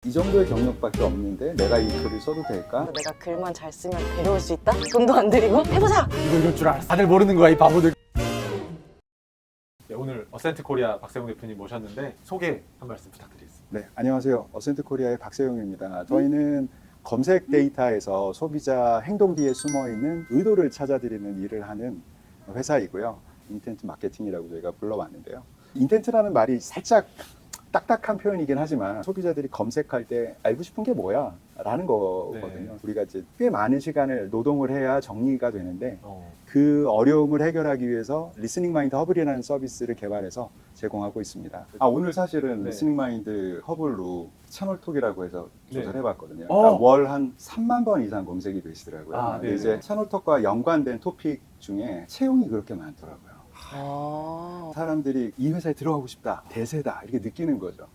이 정도의 경력밖에 없는데 내가 이 글을 써도 될까? 내가 글만 잘 쓰면 데려올 수 있다? 돈도 안 들이고 해보자! 이럴 줄 알았어. 다들 모르는 거야, 이 바보들. 네, 오늘 어센트 코리아 박세웅 대표님 모셨는데 소개 한 말씀 부탁드리겠습니다. 네, 안녕하세요. 어센트 코리아의 박세용입니다. 저희는 검색 데이터에서 소비자 행동 뒤에 숨어있는 의도를 찾아드리는 일을 하는 회사이고요. 인텐트 마케팅이라고 저희가 불러왔는데요. 인텐트라는 말이 살짝 딱딱한 표현이긴 하지만 소비자들이 검색할 때 알고 싶은 게 뭐야? 라는 거거든요. 네. 우리가 이제 꽤 많은 시간을 노동을 해야 정리가 되는데 그 어려움을 해결하기 위해서 리스닝 마인드 허블이라는 서비스를 개발해서 제공하고 있습니다. 오늘 사실은 네. 리스닝 마인드 허블로 채널톡이라고 해서 네. 조사해봤거든요. 어. 그러니까 월 한 3만 번 이상 검색이 되시더라고요. 아, 근데 네네. 이제 채널톡과 연관된 토픽 중에 채용이 그렇게 많더라고요. 사람들이 이 회사에 들어가고 싶다, 대세다 이렇게 느끼는 거죠.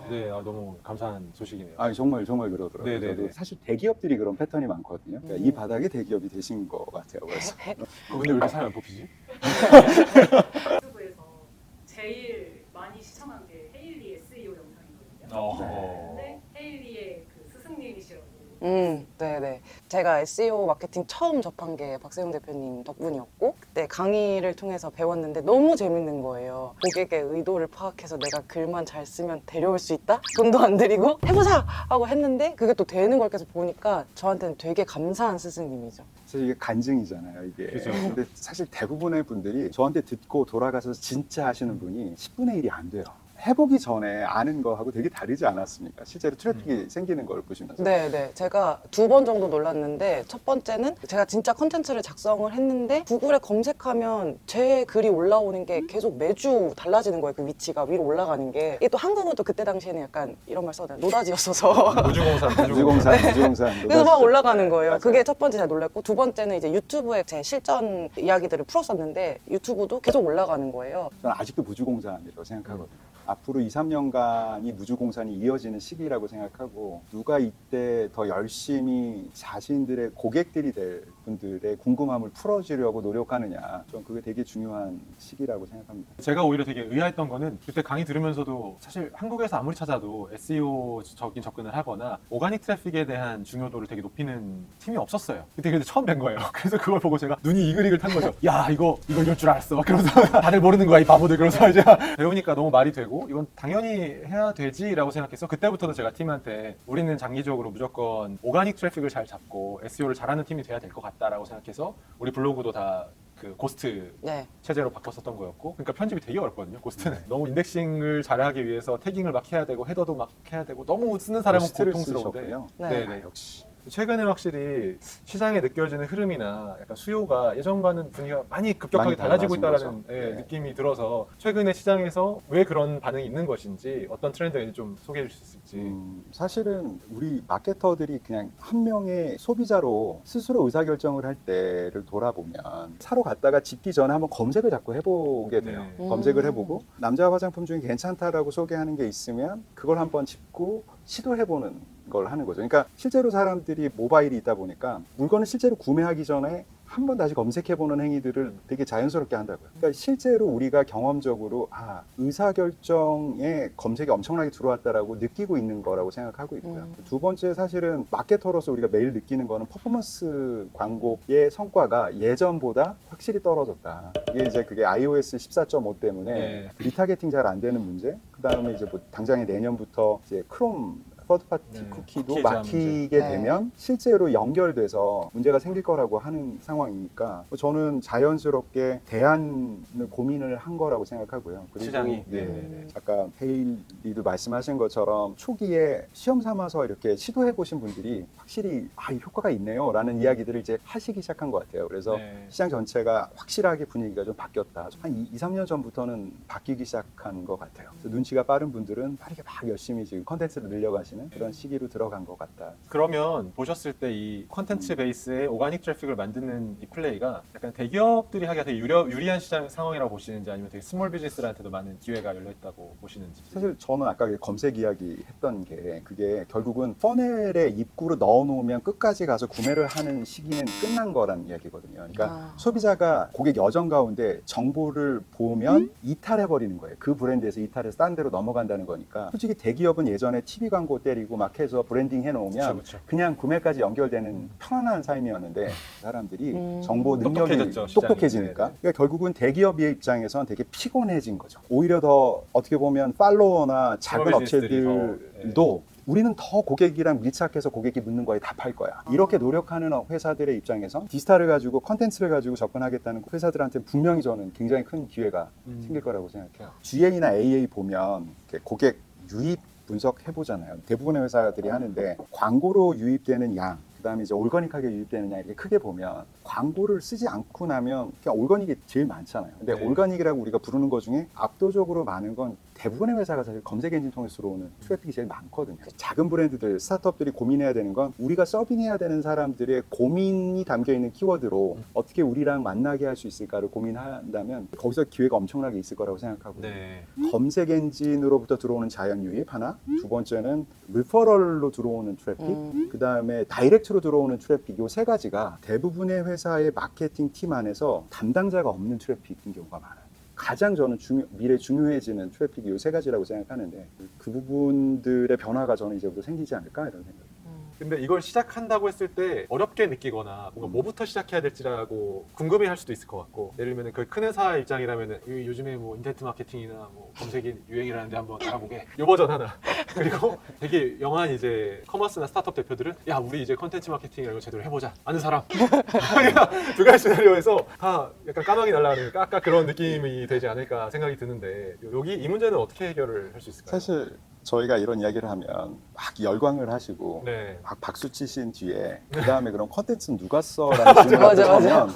네, 너무 감사한 소식이네요. 정말 그러더라고요. 네네네. 저도 사실 대기업들이 그런 패턴이 많거든요. 그러니까 이 바닥에 대기업이 되신 것 같아요. 그래서 근데 왜 이렇게 사람이 안 뽑히지? 유튜브에서 제일 많이 시청한 게 헤일리 SEO 영상이거든요. 어. 근데 헤일리의 그 스승님이시라고. 네네. 제가 SEO 마케팅 처음 접한 게 박세웅 대표님 덕분이었고 그때 강의를 통해서 배웠는데 너무 재밌는 거예요. 고객의 의도를 파악해서 내가 글만 잘 쓰면 데려올 수 있다? 돈도 안 들이고 해보자! 하고 했는데 그게 또 되는 걸 계속 보니까 저한테는 되게 감사한 스승님이죠. 사실 이게 간증이잖아요. 이게. 그죠. 근데 사실 대부분의 분들이 저한테 듣고 돌아가서 진짜 하시는 분이 10분의 1이 안 돼요. 해보기 전에 아는 거하고 되게 다르지 않았습니까? 실제로 트래픽이 생기는 걸 보시면서. 네네. 제가 2번 정도 놀랐는데 첫 번째는 제가 진짜 컨텐츠를 작성을 했는데 구글에 검색하면 제 글이 올라오는 게 계속 매주 달라지는 거예요. 그 위치가 위로 올라가는 게. 이게 또 한국어도 그때 당시에는 약간 이런 말 써도 노다지였어서 무주공산. 그래서 막 올라가는 거예요. 그게 첫 번째 제가 놀랐고 두 번째는 이제 유튜브에 제 실전 이야기들을 풀었었는데 유튜브도 계속 올라가는 거예요. 저는 아직도 무주공산이라고 생각하거든요. 앞으로 2, 3년간이 무주공산이 이어지는 시기라고 생각하고 누가 이때 더 열심히 자신들의 고객들이 될 분들의 궁금함을 풀어주려고 노력하느냐, 좀 그게 되게 중요한 시기라고 생각합니다. 제가 오히려 되게 의아했던 거는 그때 강의 들으면서도 사실 한국에서 아무리 찾아도 SEO적인 접근을 하거나 오가닉 트래픽에 대한 중요도를 되게 높이는 팀이 없었어요. 그때 처음 뵌 거예요. 그래서 그걸 보고 제가 눈이 이글이글 탄 거죠. 야, 이거 이럴 줄 알았어. 그러면서 다들 모르는 거야, 이 바보들. 그러면서 이제 배우니까 너무 말이 되고 이건 당연히 해야 되지라고 생각해서 그때부터도 제가 팀한테 우리는 장기적으로 무조건 오가닉 트래픽을 잘 잡고 SEO를 잘하는 팀이 돼야 될 것 같다라고 생각해서 우리 블로그도 다 그 고스트 네. 체제로 바꿨었던 거였고, 그러니까 편집이 되게 어렵거든요. 고스트는 너무 인덱싱을 잘하기 위해서 태깅을 막 해야 되고 헤더도 막 해야 되고 너무 쓰는 사람은 고스트를 고통스러운데 쓰셨군요. 네. 역시. 최근에 확실히 시장에 느껴지는 흐름이나 약간 수요가 예전과는 분위기가 많이 급격하게 많이 달라지고 달라진 있다는 거죠. 네. 느낌이 들어서 최근에 시장에서 왜 그런 반응이 있는 것인지 어떤 트렌드가 있는지 좀 소개해 주실 수 있을지. 사실은 우리 마케터들이 그냥 한 명의 소비자로 스스로 의사결정을 할 때를 돌아보면 사러 갔다가 집기 전에 한번 검색을 자꾸 해보게 돼요. 네. 검색을 해보고 남자 화장품 중에 괜찮다라고 소개하는 게 있으면 그걸 한번 짚고 시도해보는 걸 하는 거죠. 그러니까 실제로 사람들이 모바일이 있다 보니까 물건을 실제로 구매하기 전에 한 번 다시 검색해보는 행위들을 되게 자연스럽게 한다고요. 그러니까 실제로 우리가 경험적으로 의사결정에 검색이 엄청나게 들어왔다라고 느끼고 있는 거라고 생각하고 있고요. 두 번째, 사실은 마케터로서 우리가 매일 느끼는 거는 퍼포먼스 광고의 성과가 예전보다 확실히 떨어졌다. 이게 이제 그게 iOS 14.5 때문에 네. 리타게팅 잘 안 되는 문제, 그 다음에 이제 뭐 당장에 내년부터 이제 크롬 서드파티 네, 쿠키도 쿠키 막히게 제한 문제. 되면 실제로 연결돼서 문제가 생길 거라고 하는 상황이니까 저는 자연스럽게 대안을 고민을 한 거라고 생각하고요. 그리고 시장이. 네, 아까 헤일리도 말씀하신 것처럼 초기에 시험 삼아서 이렇게 시도해 보신 분들이 확실히 이 효과가 있네요 라는 이야기들을 이제 하시기 시작한 것 같아요. 그래서 네. 시장 전체가 확실하게 분위기가 좀 바뀌었다. 한 2, 3년 전부터는 바뀌기 시작한 것 같아요. 그래서 눈치가 빠른 분들은 빠르게 막 열심히 지금 컨텐츠를 늘려가시는 그런 시기로 들어간 것 같다. 그러면 보셨을 때 이 콘텐츠 베이스의 오가닉 트래픽을 만드는 이 플레이가 약간 대기업들이 하기가 되게 유리한 시장 상황이라고 보시는지 아니면 되게 스몰 비즈니스들한테도 많은 기회가 열려 있다고 보시는지. 사실 저는 아까 검색 이야기 했던 게 그게 결국은 퍼넬에 입구로 넣어놓으면 끝까지 가서 구매를 하는 시기는 끝난 거라는 이야기거든요. 그러니까 소비자가 고객 여정 가운데 정보를 보면 이탈해버리는 거예요. 그 브랜드에서 이탈해서 딴 데로 넘어간다는 거니까 솔직히 대기업은 예전에 TV 광고 때리고 막 해서 브랜딩 해놓으면 그쵸. 그냥 구매까지 연결되는 편안한 삶이었는데 사람들이 정보 능력이 똑똑해졌죠, 시장이. 똑똑해지니까 네네. 그러니까 결국은 대기업의 입장에선 되게 피곤해진 거죠. 오히려 더 어떻게 보면 팔로워나 작은 스몰 비즈니스들이 업체들도 우리는 더 고객이랑 밀착해서 고객이 묻는 거에 답할 거야. 이렇게 노력하는 회사들의 입장에서 디지털을 가지고 컨텐츠를 가지고 접근하겠다는 회사들한테 분명히 저는 굉장히 큰 기회가 생길 거라고 생각해요. GA나 AA 보면 이렇게 고객 유입 분석해보잖아요. 대부분의 회사들이 하는데 광고로 유입되는 양, 그다음에 이제 올거닉하게 유입되는 양 이렇게 크게 보면 광고를 쓰지 않고 나면 그냥 올거닉이 제일 많잖아요. 근데 네. 올거닉이라고 우리가 부르는 것 중에 압도적으로 많은 건 대부분의 회사가 사실 검색 엔진 통해서 들어오는 트래픽이 제일 많거든요. 작은 브랜드들, 스타트업들이 고민해야 되는 건 우리가 서빙해야 되는 사람들의 고민이 담겨 있는 키워드로 어떻게 우리랑 만나게 할 수 있을까를 고민한다면 거기서 기회가 엄청나게 있을 거라고 생각하고 네. 검색 엔진으로부터 들어오는 자연 유입 하나, 두 번째는 리퍼럴로 들어오는 트래픽, 그 다음에 다이렉트로 들어오는 트래픽 요 세 가지가 대부분의 회사의 마케팅 팀 안에서 담당자가 없는 트래픽인 경우가 많아요. 가장 저는 미래 중요해지는 트래픽이 요 세 가지라고 생각하는데 그 부분들의 변화가 저는 이제부터 생기지 않을까 이런 생각입니다. 근데 이걸 시작한다고 했을 때 어렵게 느끼거나 뭔가 뭐부터 시작해야 될지라고 궁금해할 수도 있을 것 같고 예를 들면 그 큰 회사 입장이라면 요즘에 뭐 인터넷 마케팅이나 뭐 검색이 유행이라는데 한번 알아보게 요 버전 하나 그리고 되게 영한 이제 커머스나 스타트업 대표들은 야 우리 이제 컨텐츠 마케팅이라고 제대로 해보자 아는 사람 두 가지 시나리오에서 다 약간 까마귀 날아가는 아까 그런 느낌이 되지 않을까 생각이 드는데 여기 이 문제는 어떻게 해결을 할 수 있을까요? 사실 저희가 이런 이야기를 하면 막 열광을 하시고 네. 막 박수 치신 뒤에 그 다음에 그럼 컨텐츠는 누가 써라는 질문을 맞아. 하면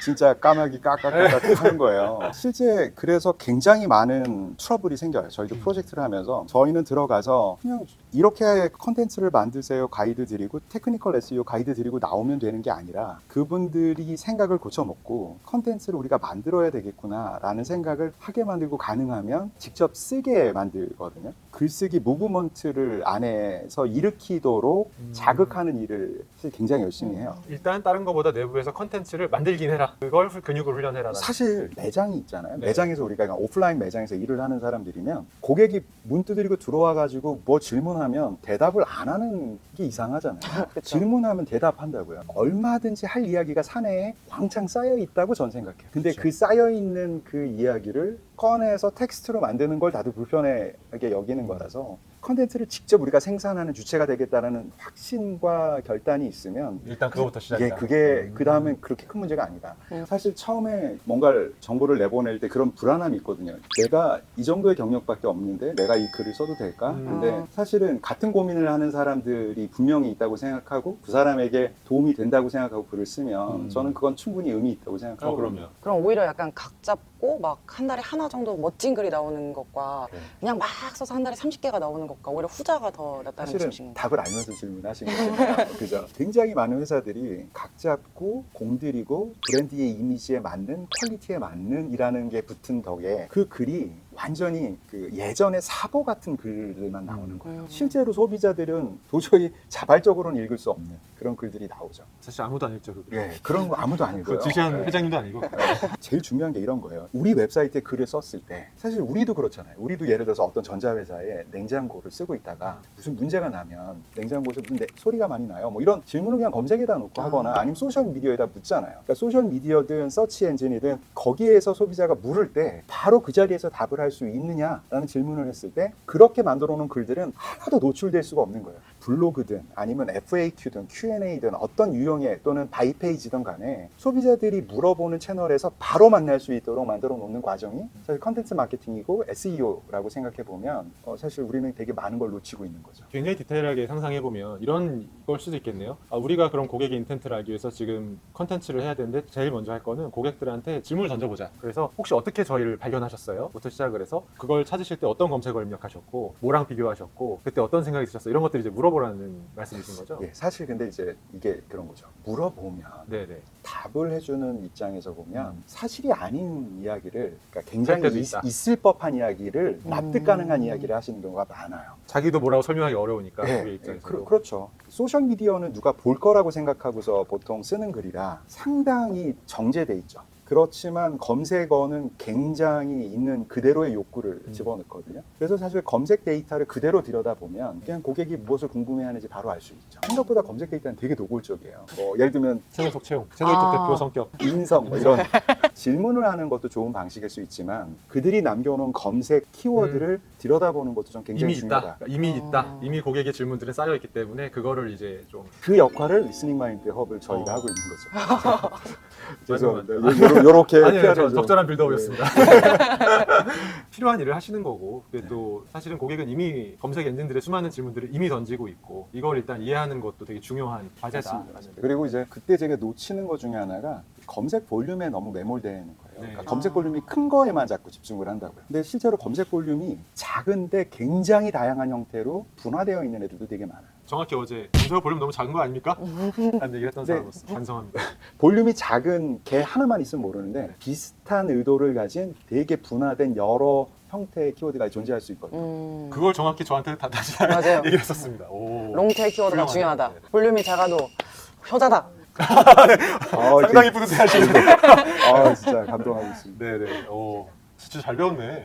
진짜 까마귀 까까까까 하는 거예요. 실제 그래서 굉장히 많은 트러블이 생겨요. 저희도 프로젝트를 하면서 저희는 들어가서 그냥 이렇게 컨텐츠를 만드세요 가이드 드리고 테크니컬 SEO 가이드 드리고 나오면 되는 게 아니라 그분들이 생각을 고쳐먹고 컨텐츠를 우리가 만들어야 되겠구나 라는 생각을 하게 만들고 가능하면 직접 쓰게 만들거든요. 글쓰기 무브먼트를 안에서 일으키도록 자극하는 일을 사실 굉장히 열심히 해요. 일단 다른 거보다 내부에서 컨텐츠를 만들긴 해라. 그걸 근육을 훈련해라. 사실 매장이 있잖아요. 네. 매장에서 우리가 그냥 오프라인 매장에서 일을 하는 사람들이면 고객이 문 두드리고 들어와가지고 뭐 질문하면 대답을 안 하는 게 이상하잖아요. 그쵸. 질문하면 대답한다고요. 얼마든지 할 이야기가 사내에 왕창 쌓여 있다고 전 생각해요. 근데 그쵸. 그 쌓여 있는 그 이야기를 꺼내서 텍스트로 만드는 걸 다들 불편하게 여기는 거라서 컨텐츠를 직접 우리가 생산하는 주체가 되겠다라는 확신과 결단이 있으면 일단 그거부터 시작이다. 그게 그 다음엔 그렇게 큰 문제가 아니다. 사실 처음에 뭔가를 정보를 내보낼 때 그런 불안함이 있거든요. 내가 이 정도의 경력밖에 없는데 내가 이 글을 써도 될까? 근데 사실은 같은 고민을 하는 사람들이 분명히 있다고 생각하고 그 사람에게 도움이 된다고 생각하고 글을 쓰면 저는 그건 충분히 의미 있다고 생각하고 그럼요. 그럼 오히려 약간 각 잡고 막 한 달에 하나 정도 멋진 글이 나오는 것과 네. 그냥 막 써서 한 달에 30개가 나오는 것과 오히려 후자가 더 낫다는 사실은 말씀이신 답을 알면서 질문하신 거예요. 그죠? 굉장히 많은 회사들이 각 잡고 공들이고 브랜드의 이미지에 맞는 퀄리티에 맞는 이라는 게 붙은 덕에 그 글이 완전히 그 예전의 사보 같은 글들만 나오는 거예요. 실제로 소비자들은 도저히 자발적으로는 읽을 수 없는 그런 글들이 나오죠. 사실 아무도 안 읽죠. 그거. 예, 그런 거 아무도 안 읽어요. 그 지시한 네. 회장님도 아니고. 제일 중요한 게 이런 거예요. 우리 웹사이트에 글을 썼을 때 사실 우리도 그렇잖아요. 우리도 예를 들어서 어떤 전자회사에 냉장고를 쓰고 있다가 무슨 문제가 나면 냉장고에서 무슨 소리가 많이 나요. 뭐 이런 질문을 그냥 검색에다 놓고 하거나 아니면 소셜미디어에다 묻잖아요. 그러니까 소셜미디어든 서치 엔진이든 거기에서 소비자가 물을 때 바로 그 자리에서 답을 할 수 있느냐라는 질문을 했을 때 그렇게 만들어 놓은 글들은 하나도 노출될 수가 없는 거예요. 블로그든 아니면 FAQ든 Q&A든 어떤 유형의 또는 바이페이지든 간에 소비자들이 물어보는 채널에서 바로 만날 수 있도록 만들어 놓는 과정이 사실 컨텐츠 마케팅이고 SEO라고 생각해 보면 사실 우리는 되게 많은 걸 놓치고 있는 거죠. 굉장히 디테일하게 상상해보면 이런 걸 수도 있겠네요. 우리가 그럼 고객의 인텐트를 알기 위해서 지금 컨텐츠를 해야 되는데 제일 먼저 할 거는 고객들한테 질문을 던져보자. 그래서 혹시 어떻게 저희를 발견하셨어요? 부터 시작을 해서 그걸 찾으실 때 어떤 검색어를 입력하셨고 뭐랑 비교하셨고 그때 어떤 생각이 드셨어요? 이런 것들을 이제 물어보라는 말씀이신 거죠? 예, 사실 근데 이제 이게 그런 거죠. 물어보면 네네. 답을 해주는 입장에서 보면 사실이 아닌 이야기를 그러니까 굉장히 할 때도 있다. 있을 법한 이야기를 납득 가능한 이야기를 하시는 경우가 많아요. 자기도 뭐라고 설명하기 어려우니까 예, 고객 입장에서. 그렇죠. 소셜미디어는 누가 볼 거라고 생각하고서 보통 쓰는 글이라 상당히 정제돼 있죠. 그렇지만 검색어는 굉장히 있는 그대로의 욕구를 집어넣거든요. 그래서 사실 검색 데이터를 그대로 들여다보면 그냥 고객이 무엇을 궁금해하는지 바로 알 수 있죠. 생각보다 검색 데이터는 되게 노골적이에요. 예를 들면 채널 속 채용, 채널 쪽 대표 성격. 인성 뭐 이런 질문을 하는 것도 좋은 방식일 수 있지만 그들이 남겨놓은 검색 키워드를 들여다보는 것도 좀 굉장히 이미 중요하다. 있다. 이미 있다. 이미 고객의 질문들은 쌓여 있기 때문에 그거를 이제 좀 그 역할을 리스닝 마인드 헙을 저희가 하고 있는 거죠. 죄송합니다. 맞아요. 요렇게 아니요, PR을 저 좀- 적절한 빌드업이었습니다. 필요한 일을 하시는 거고, 근데 또 사실은 고객은 이미 검색 엔진들의 수많은 질문들을 이미 던지고 있고, 이걸 일단 이해하는 것도 되게 중요한 과제다. 맞습니다. 그리고 이제 그때 제가 놓치는 것 중에 하나가 검색 볼륨에 너무 매몰되는 거예요. 네. 그러니까 검색 볼륨이 큰 거에만 자꾸 집중을 한다고요. 근데 실제로 검색 볼륨이 작은데 굉장히 다양한 형태로 분화되어 있는 애들도 되게 많아요. 정확히 어제 검색어 볼륨 너무 작은 거 아닙니까? 라는 얘기를 했던 네. 사람으로서 반성합니다. 볼륨이 작은 개 하나만 있으면 모르는데 비슷한 의도를 가진 되게 분화된 여러 형태의 키워드가 존재할 수 있거든요. 그걸 정확히 저한테 다시 맞아요. 얘기를 했었습니다. 오. 롱테일 키워드가 훌륭하네요. 중요하다. 네. 볼륨이 작아도 효자다. 상당히 뿌듯해하시는데. 진짜 감동하고 있습니다. 네네. 오, 진짜 잘 배웠네.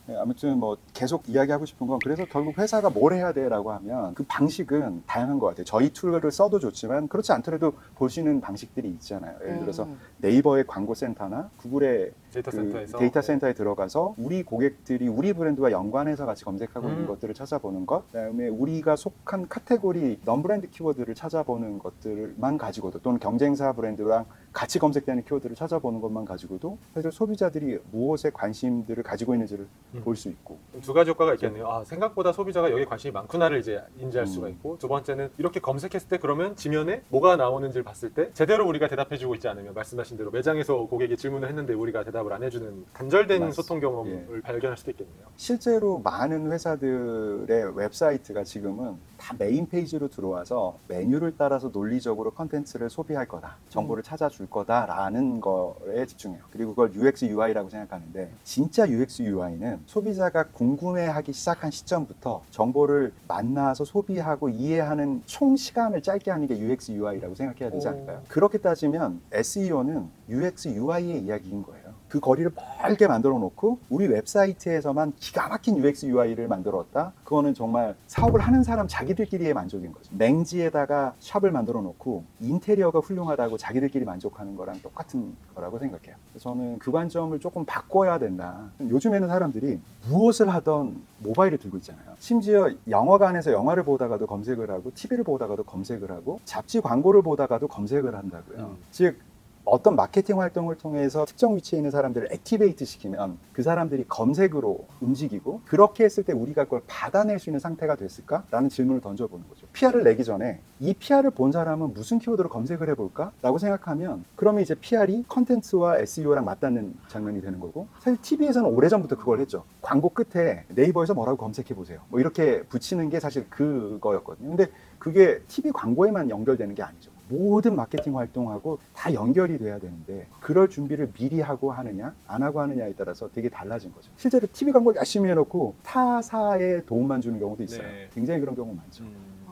네, 아무튼 뭐 계속 이야기하고 싶은 건 그래서 결국 회사가 뭘 해야 돼라고 하면 그 방식은 다양한 것 같아요. 저희 툴을 써도 좋지만 그렇지 않더라도 볼 수 있는 방식들이 있잖아요. 예를 들어서 네이버의 광고 센터나 구글의 데이터 그 센터에서 데이터 센터에 들어가서 우리 고객들이 우리 브랜드와 연관해서 같이 검색하고 있는 것들을 찾아보는 것, 그다음에 우리가 속한 카테고리 non-브랜드 키워드를 찾아보는 것들만 가지고도 또는 경쟁사 브랜드랑 같이 검색되는 키워드를 찾아보는 것만 가지고도 사실 소비자들이 무엇에 관심들을 가지고 있는지를 볼 수 있고 두 가지 효과가 있겠네요. 아, 생각보다 소비자가 여기에 관심이 많구나를 이제 인지할 수가 음. 있고, 두 번째는 이렇게 검색했을 때 그러면 지면에 뭐가 나오는지를 봤을 때 제대로 우리가 대답해주고 있지 않으면 말씀하신 대로 매장에서 고객이 질문을 했는데 우리가 대답을 안 해주는 단절된 맞습니다. 소통 경험을 발견할 수도 있겠네요. 실제로 많은 회사들의 웹사이트가 지금은 다 메인 페이지로 들어와서 메뉴를 따라서 논리적으로 컨텐츠를 소비할 거다, 정보를 찾아줄 거다라는 거에 집중해요. 그리고 그걸 UX UI라고 생각하는데 진짜 UX UI는 소비자가 궁금해하기 시작한 시점부터 정보를 만나서 소비하고 이해하는 총 시간을 짧게 하는 게 UX UI라고 생각해야 되지 않을까요? 그렇게 따지면 SEO는 UX UI의 이야기인 거예요. 그 거리를 멀게 만들어 놓고 우리 웹사이트에서만 기가 막힌 UX UI를 만들었다? 그거는 정말 사업을 하는 사람 자기들끼리의 만족인 거죠. 냉지에다가 샵을 만들어 놓고 인테리어가 훌륭하다고 자기들끼리 만족하는 거랑 똑같은 거라고 생각해요. 그래서 저는 그 관점을 조금 바꿔야 된다. 요즘에는 사람들이 무엇을 하던 모바일을 들고 있잖아요. 심지어 영화관에서 영화를 보다가도 검색을 하고 TV를 보다가도 검색을 하고 잡지 광고를 보다가도 검색을 한다고요. 즉 어떤 마케팅 활동을 통해서 특정 위치에 있는 사람들을 액티베이트 시키면 그 사람들이 검색으로 움직이고 그렇게 했을 때 우리가 그걸 받아낼 수 있는 상태가 됐을까? 라는 질문을 던져보는 거죠. PR을 내기 전에 이 PR을 본 사람은 무슨 키워드로 검색을 해볼까? 라고 생각하면 그러면 이제 PR이 컨텐츠와 SEO랑 맞닿는 장면이 되는 거고 사실 TV에서는 오래전부터 그걸 했죠. 광고 끝에 네이버에서 뭐라고 검색해보세요. 뭐 이렇게 붙이는 게 사실 그거였거든요. 근데 그게 TV 광고에만 연결되는 게 아니죠. 모든 마케팅 활동하고 다 연결이 돼야 되는데 그럴 준비를 미리 하고 하느냐 안 하고 하느냐에 따라서 되게 달라진 거죠. 실제로 TV 광고 열심히 해놓고 타사에 도움만 주는 경우도 있어요. 네. 굉장히 그런 경우 많죠.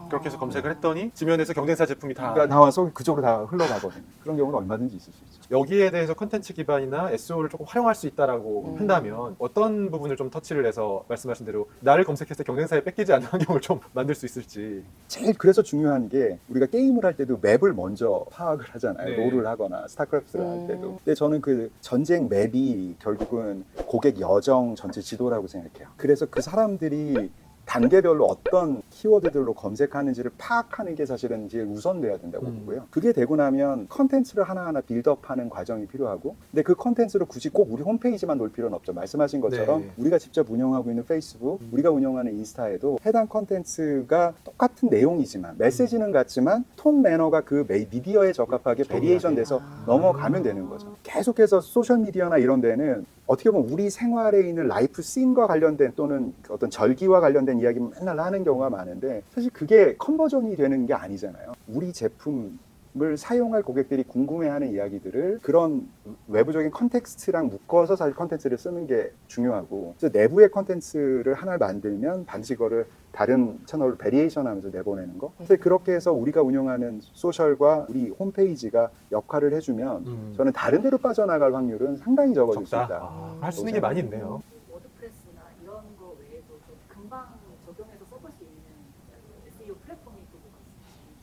그렇게 해서 검색을 했더니 지면에서 경쟁사 제품이 다 그러니까 나와서 그쪽으로 다 흘러가거든요. 그런 경우는 얼마든지 있을 수 있죠. 여기에 대해서 컨텐츠 기반이나 SEO를 조금 활용할 수 있다라고 한다면 어떤 부분을 좀 터치를 해서 말씀하신 대로 나를 검색했을 때 경쟁사에 뺏기지 않는 환경을 좀 만들 수 있을지. 제일 그래서 중요한 게 우리가 게임을 할 때도 맵을 먼저 파악을 하잖아요. 네. 롤을 하거나 스타크래프트를 할 때도. 근데 저는 그 전쟁 맵이 결국은 고객 여정 전체 지도라고 생각해요. 그래서 그 사람들이 단계별로 어떤 키워드들로 검색하는지를 파악하는 게 사실은 제일 우선돼야 된다고 보고요. 그게 되고 나면 컨텐츠를 하나하나 빌드업하는 과정이 필요하고 근데 그 컨텐츠를 굳이 꼭 우리 홈페이지만 놓을 필요는 없죠. 말씀하신 것처럼 네. 우리가 직접 운영하고 있는 페이스북, 우리가 운영하는 인스타에도 해당 컨텐츠가 똑같은 내용이지만 메시지는 같지만 톤 매너가 그 미디어에 적합하게 베리에이션 돼서 넘어가면 되는 거죠. 계속해서 소셜미디어나 이런 데는 어떻게 보면 우리 생활에 있는 라이프 씬과 관련된 또는 어떤 절기와 관련된 이야기 맨날 하는 경우가 많은데 사실 그게 컨버전이 되는 게 아니잖아요. 우리 제품 을 사용할 고객들이 궁금해하는 이야기들을 그런 외부적인 컨텍스트랑 묶어서 사실 컨텐츠를 쓰는 게 중요하고, 그래서 내부의 컨텐츠를 하나를 만들면 반드시 그거를 다른 채널로 베리에이션 하면서 내보내는 거. 그래서 그렇게 해서 우리가 운영하는 소셜과 우리 홈페이지가 역할을 해주면 저는 다른 데로 빠져나갈 확률은 상당히 적어질 수 적다. 있다. 아, 할 수 있는 게 많이 있네요. 워드프레스나 이런 거 외에도 좀 금방 적용해서 써볼 수 있는 SEO 플랫폼이 또 뭐가 있어요?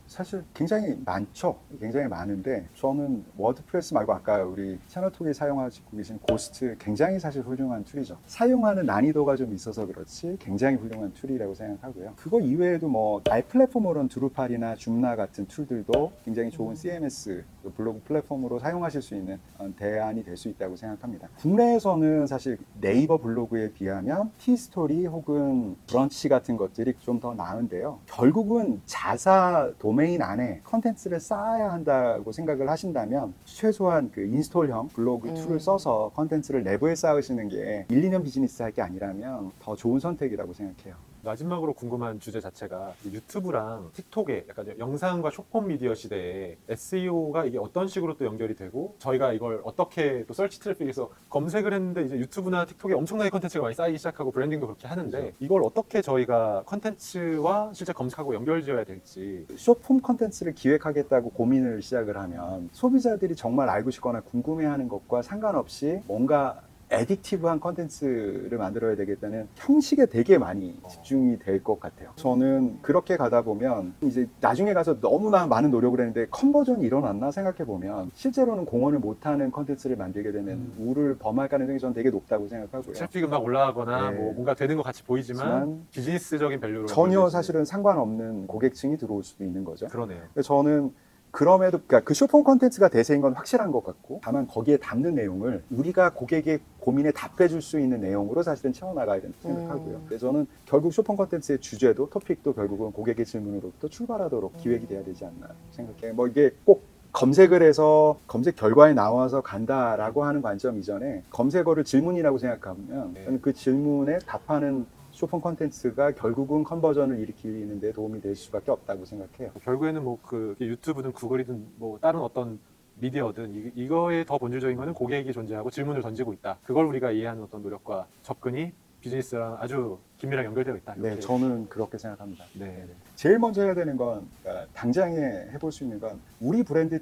사실 굉장히 많죠. 굉장히 많은데 저는 워드프레스 말고 아까 우리 채널톡이 사용하시고 계신 고스트 굉장히 사실 훌륭한 툴이죠. 사용하는 난이도가 좀 있어서 그렇지 굉장히 훌륭한 툴이라고 생각하고요. 그거 이외에도 뭐 알플랫폼으로는 드루팔이나 줌나 같은 툴들도 굉장히 좋은 CMS 블로그 플랫폼으로 사용하실 수 있는 대안이 될 수 있다고 생각합니다. 국내에서는 사실 네이버 블로그에 비하면 티스토리 혹은 브런치 같은 것들이 좀 더 나은데요. 결국은 자사 도메인 안에 컨텐츠를 쌓아야 한다고 생각을 하신다면 최소한 그 인스톨형 블로그 툴을 써서 컨텐츠를 내부에 쌓으시는 게 1, 2년 비즈니스 할 게 아니라면 더 좋은 선택이라고 생각해요. 마지막으로 궁금한 주제 자체가 유튜브랑 틱톡의 약간 영상과 숏폼 미디어 시대에 SEO가 이게 어떤 식으로 또 연결이 되고 저희가 이걸 어떻게 또 서치 트래픽에서 검색을 했는데 이제 유튜브나 틱톡에 엄청나게 컨텐츠가 많이 쌓이기 시작하고 브랜딩도 그렇게 하는데 이걸 어떻게 저희가 컨텐츠와 실제 검색하고 연결지어야 될지. 숏폼 컨텐츠를 기획하겠다고 고민을 시작을 하면 소비자들이 정말 알고 싶거나 궁금해하는 것과 상관없이 뭔가 에딕티브한 컨텐츠를 만들어야 되겠다는 형식에 되게 많이 집중이 될 것 같아요. 저는 그렇게 가다 보면 이제 나중에 가서 너무나 많은 노력을 했는데 컨버전이 일어났나 생각해 보면 실제로는 공헌을 못하는 컨텐츠를 만들게 되면 우를 범할 가능성이 저는 되게 높다고 생각하고요. 트래픽은 막 올라가거나 네. 뭐 뭔가 되는 것 같이 보이지만 하지만 비즈니스적인 밸류로 전혀 사실은 상관없는 고객층이 들어올 수도 있는 거죠. 그러네요. 그래서 저는 그럼에도 그러니까 그 숏폼 컨텐츠가 대세인 건 확실한 것 같고, 다만 거기에 담는 내용을 우리가 고객의 고민에 답해 줄 수 있는 내용으로 사실은 채워나가야 된다고 생각하고요. 그래서 저는 결국 숏폼 컨텐츠의 주제도 토픽도 결국은 고객의 질문으로부터 출발하도록 기획이 돼야 되지 않나 생각해요. 뭐 이게 꼭 검색을 해서 검색 결과에 나와서 간다라고 하는 관점 이전에 검색어를 질문이라고 생각하면 저는 그 질문에 답하는 숏폼 컨텐츠가 결국은 컨버전을 일으키는 데 도움이 될 수밖에 없다고 생각해요. 결국에는 뭐 그 유튜브든 구글이든 뭐 다른 어떤 미디어든 이거에 더 본질적인 거는 고객이 존재하고 질문을 던지고 있다. 그걸 우리가 이해하는 어떤 노력과 접근이 비즈니스랑 아주 긴밀하게 연결되어 있다. 네, 이렇게. 저는 그렇게 생각합니다. 네. 제일 먼저 해야 되는 건 그러니까 당장에 해볼 수 있는 건 우리 브랜드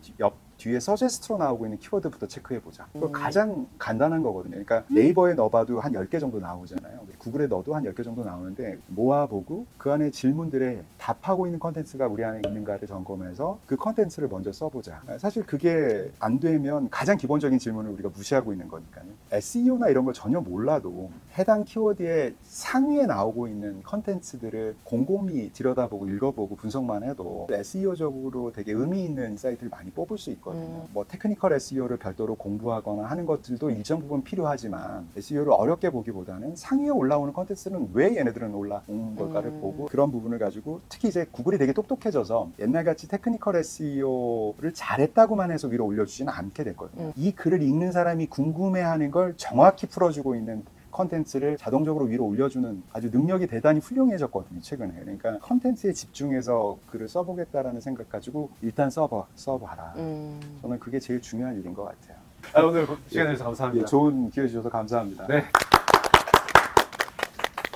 뒤에 서제스트로 나오고 있는 키워드부터 체크해보자. 그거 가장 간단한 거거든요. 그러니까 네이버에 넣어봐도 한 10개 정도 나오잖아요. 구글에 넣어도 한 10개 정도 나오는데 모아보고 그 안에 질문들에 답하고 있는 컨텐츠가 우리 안에 있는가를 점검해서 그 컨텐츠를 먼저 써보자. 사실 그게 안 되면 가장 기본적인 질문을 우리가 무시하고 있는 거니까요. SEO나 이런 걸 전혀 몰라도 해당 키워드의 상위에 나오고 있는 컨텐츠들을 곰곰이 들여다보고 읽어보고 분석만 해도 SEO적으로 되게 의미 있는 사이트를 많이 뽑을 수 있거든요. 뭐 테크니컬 SEO를 별도로 공부하거나 하는 것들도 일정 부분 필요하지만 SEO를 어렵게 보기보다는 상위에 올라오는 컨텐츠는 왜 얘네들은 올라온 걸까를 보고 그런 부분을 가지고 특히 이제 구글이 되게 똑똑해져서 옛날같이 테크니컬 SEO를 잘했다고만 해서 위로 올려주지는 않게 됐거든요. 이 글을 읽는 사람이 궁금해하는 걸 정확히 풀어주고 있는 컨텐츠를 자동적으로 위로 올려주는 아주 능력이 대단히 훌륭해졌거든요, 최근에. 그러니까 컨텐츠에 집중해서 글을 써보겠다라는 생각 가지고 일단 써봐라. 저는 그게 제일 중요한 일인 것 같아요. 오늘 시간 내주셔서 감사합니다. 예, 좋은 기회 주셔서 감사합니다. 네.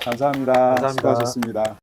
감사합니다. 감사합니다. 수고하셨습니다.